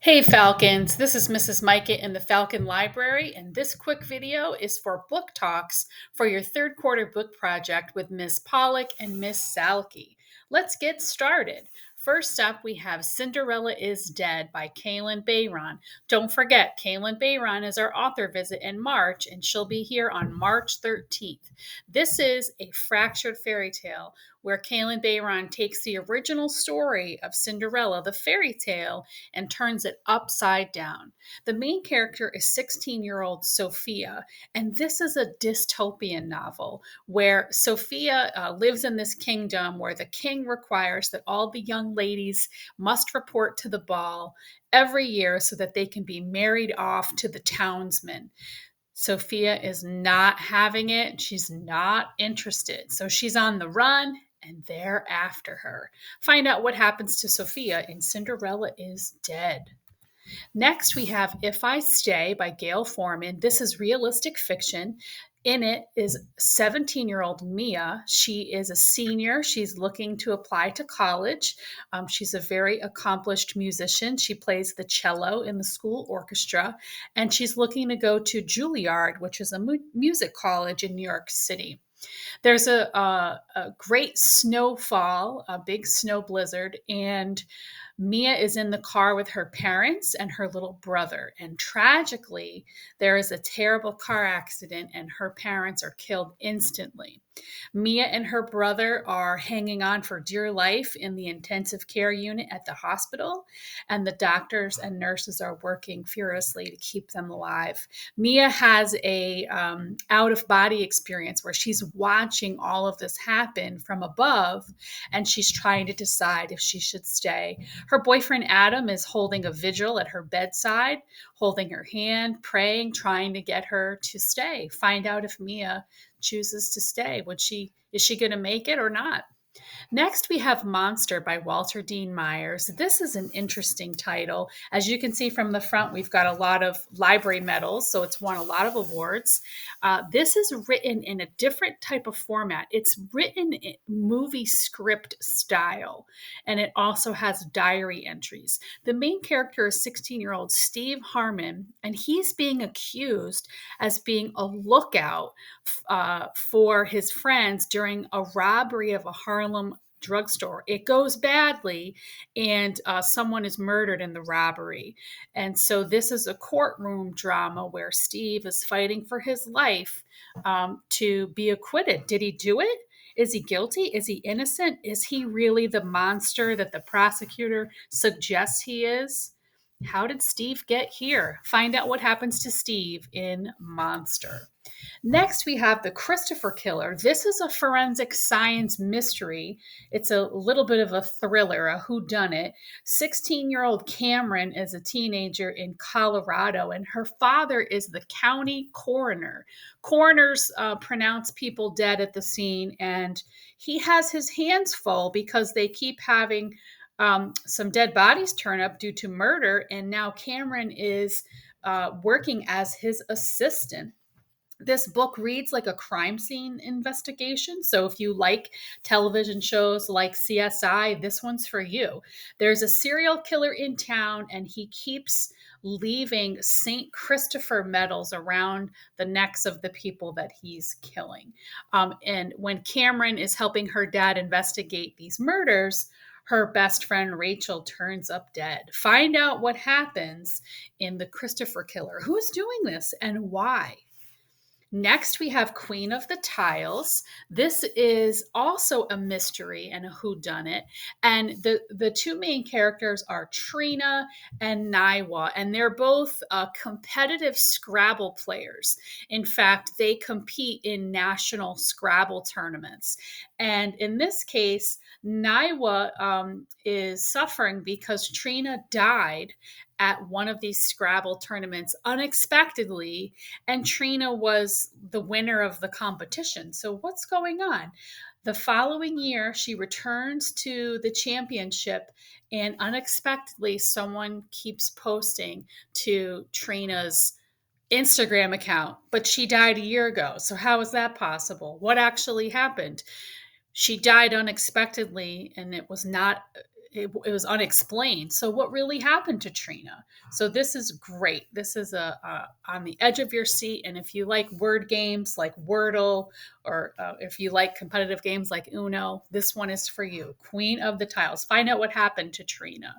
Hey Falcons, this is Mrs. Micah in the Falcon Library, and this quick video is for book talks for your third quarter book project with Miss Pollock and Miss Salke. Let's get started. First up, we have Cinderella is Dead by Kaylin Bayron. Don't forget, Kaylin Bayron is our author visit in March, and she'll be here on March 13th. This is a fractured fairy tale where Kaylin Bayron takes the original story of Cinderella, the fairy tale, and turns it upside down. The main character is 16-year-old Sophia, and this is a dystopian novel where Sophia lives in this kingdom where the king requires that all the young ladies must report to the ball every year so that they can be married off to the townsmen. Sophia is not having it. She's not interested. So she's on the run and they're after her. Find out what happens to Sophia in Cinderella is Dead. Next, we have If I Stay by Gail Forman. This is realistic fiction. In it is 17-year-old Mia. She is a senior. She's looking to apply to college. She's a very accomplished musician. She plays the cello in the school orchestra, and she's looking to go to Juilliard, which is a music college in New York City. There's a great snowfall, a big snow blizzard, and Mia is in the car with her parents and her little brother. And tragically, there is a terrible car accident and her parents are killed instantly. Mia and her brother are hanging on for dear life in the intensive care unit at the hospital, and the doctors and nurses are working furiously to keep them alive. Mia has a out of body experience where she's watching all of this happen from above, and she's trying to decide if she should stay. Her boyfriend Adam is holding a vigil at her bedside, holding her hand, praying, trying to get her to stay. Find out if Mia chooses to stay. Is she going to make it or not? Next, we have Monster by Walter Dean Myers. This is an interesting title. As you can see from the front, we've got a lot of library medals, so it's won a lot of awards. This is written in a different type of format. It's written in movie script style, and it also has diary entries. The main character is 16-year-old Steve Harmon, and he's being accused as being a lookout for his friends during a robbery of a Harlem drugstore. It goes badly, and someone is murdered in the robbery. And so this is a courtroom drama where Steve is fighting for his life to be acquitted. Did he do it? Is he guilty? Is he innocent? Is he really the monster that the prosecutor suggests he is? How did Steve get here? Find out what happens to Steve in Monster. Next, we have The Christopher Killer. This is a forensic science mystery. It's a little bit of a thriller, a whodunit. 16-year-old Cameron is a teenager in Colorado, and her father is the county coroner. Coroners pronounce people dead at the scene, and he has his hands full because they keep having some dead bodies turn up due to murder, and now Cameron is working as his assistant. This book reads like a crime scene investigation. So if you like television shows like CSI, this one's for you. There's a serial killer in town, and he keeps leaving St. Christopher medals around the necks of the people that he's killing. And when Cameron is helping her dad investigate these murders, her best friend Rachel turns up dead. Find out what happens in The Christopher Killer. Who's doing this and why? Next, we have Queen of the Tiles. This is also a mystery and a whodunit. And the two main characters are Trina and Niwa, and they're both competitive Scrabble players. In fact, they compete in national Scrabble tournaments. And in this case, Niwa is suffering because Trina died at one of these Scrabble tournaments unexpectedly, and Trina was the winner of the competition. So what's going on? The following year, she returns to the championship, and unexpectedly, someone keeps posting to Trina's Instagram account, but she died a year ago. So how is that possible? What actually happened? She died unexpectedly, and it was not it was unexplained. So what really happened to Trina? So this is great. This is a on the edge of your seat. And if you like word games like Wordle, or if you like competitive games like Uno, this one is for you. Queen of the Tiles. Find out what happened to Trina.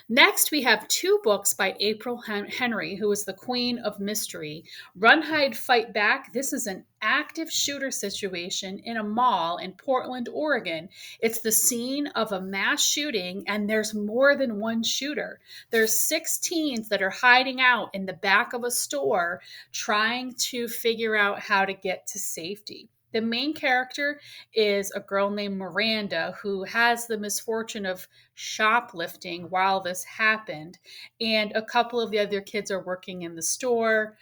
Next, we have two books by April Henry, who is the Queen of Mystery. Run, Hide, Fight Back. This is an active shooter situation in a mall in Portland, Oregon. It's the scene of a mass shooting, and there's more than one shooter. There's 6 teens that are hiding out in the back of a store trying to figure out how to get to safety. The main character is a girl named Miranda who has the misfortune of shoplifting while this happened. And a couple of the other kids are working in the store.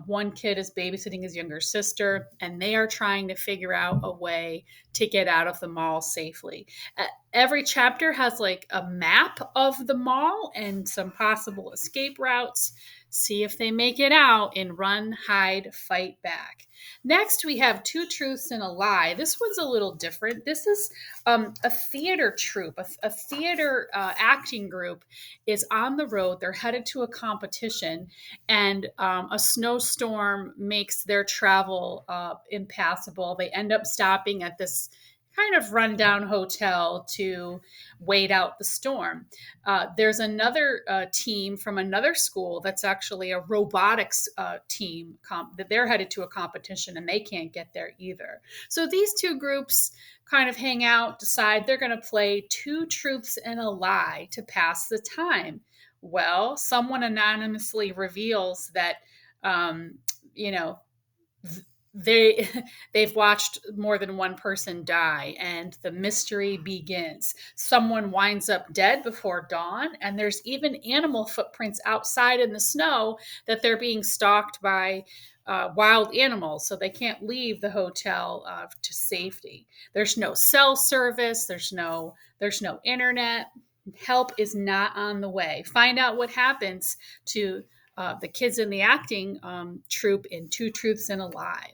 One kid is babysitting his younger sister, and they are trying to figure out a way to get out of the mall safely. Every chapter has like a map of the mall and some possible escape routes. See if they make it out in Run, Hide, Fight Back. Next, we have Two Truths and a Lie. This one's a little different. This is a theater troupe, a theater acting group is on the road. They're headed to a competition, and a snowstorm makes their travel impassable. They end up stopping at this kind of rundown hotel to wait out the storm. There's another team from another school that's actually a robotics team that they're headed to a competition, and they can't get there either. So these two groups kind of hang out, decide they're going to play Two Truths and a Lie to pass the time. Well, someone anonymously reveals that, you know, they they've watched more than one person die, and the mystery begins. Someone winds up dead before dawn, and there's even animal footprints outside in the snow that they're being stalked by wild animals, so they can't leave the hotel to safety. There's no cell service. There's no internet. Help is not on the way. Find out what happens to the kids in the acting troupe in Two Truths and a Lie.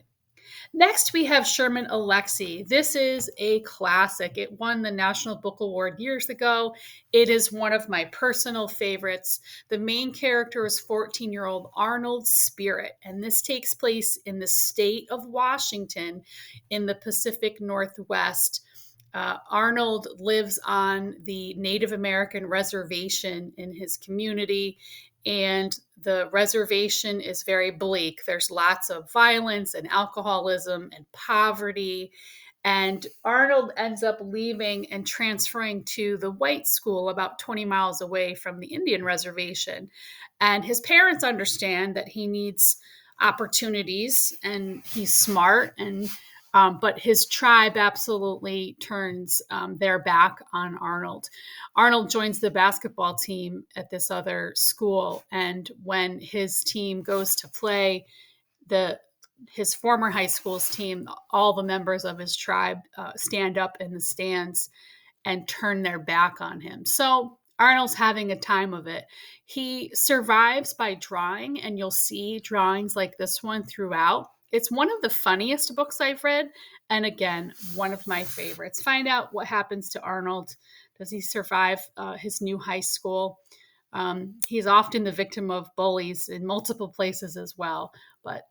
Next, we have Sherman Alexie. This is a classic. It won the National Book Award years ago. It is one of my personal favorites. The main character is 14-year-old Arnold Spirit, and this takes place in the state of Washington in the Pacific Northwest. Arnold lives on the Native American reservation in his community, and the reservation is very bleak. There's lots of violence and alcoholism and poverty. And Arnold ends up leaving and transferring to the white school about 20 miles away from the Indian reservation. And his parents understand that he needs opportunities, and he's smart, and but his tribe absolutely turns their back on Arnold. Arnold joins the basketball team at this other school, and when his team goes to play his former high school's team, all the members of his tribe stand up in the stands and turn their back on him. So Arnold's having a time of it. He survives by drawing, and you'll see drawings like this one throughout. It's one of the funniest books I've read, and again, one of my favorites. Find out what happens to Arnold. Does he survive his new high school? He's often the victim of bullies in multiple places as well, but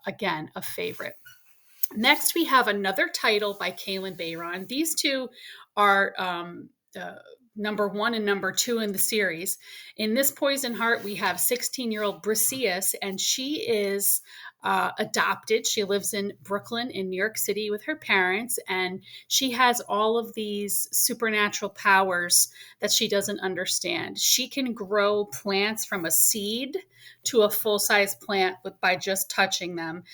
again, a favorite. Next, we have another title by Kaylin Bayron. These two are number 1 and number 2 in the series. In this Poison Heart, we have 16-year-old Briseis, and she is adopted. She lives in Brooklyn in New York City with her parents, and she has all of these supernatural powers that she doesn't understand. She can grow plants from a seed to a full-size plant by just touching them.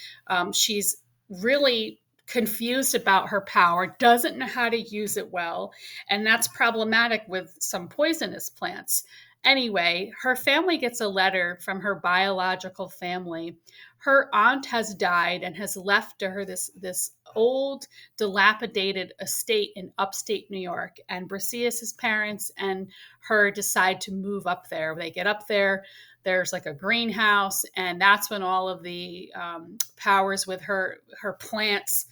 She's really confused about her power, doesn't know how to use it well, and that's problematic with some poisonous plants. Anyway, her family gets a letter from her biological family. Her aunt has died and has left to her this old, dilapidated estate in upstate New York. And Briseis' parents and her decide to move up there. They get up there. There's like a greenhouse, and that's when all of the powers with her plants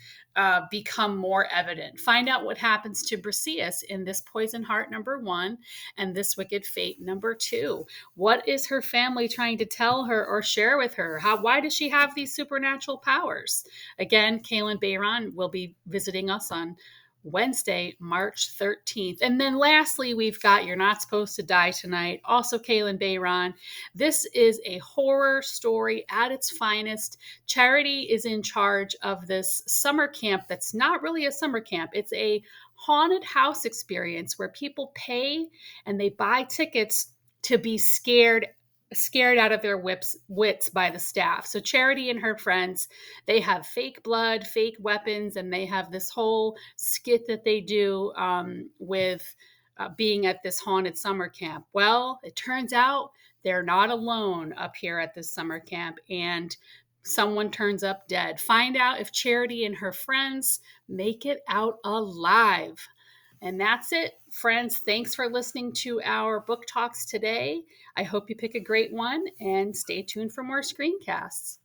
become more evident. Find out what happens to Briseis in this poison heart #1 and this wicked fate #2. What is her family trying to tell her or share with her? Why does she have these supernatural powers? Again, Kaylin Bayron will be visiting us on Wednesday, March 13th. And then lastly, we've got You're Not Supposed to Die Tonight, also Kaylin Bayron. This is a horror story at its finest. Charity is in charge of this summer camp that's not really a summer camp. It's a haunted house experience where people pay and they buy tickets to be scared out of their wits by the staff. So Charity and her friends, they have fake blood, fake weapons, and they have this whole skit that they do with being at this haunted summer camp. Well, it turns out they're not alone up here at this summer camp, and someone turns up dead. Find out if Charity and her friends make it out alive. And that's it, friends. Thanks for listening to our book talks today. I hope you pick a great one and stay tuned for more screencasts.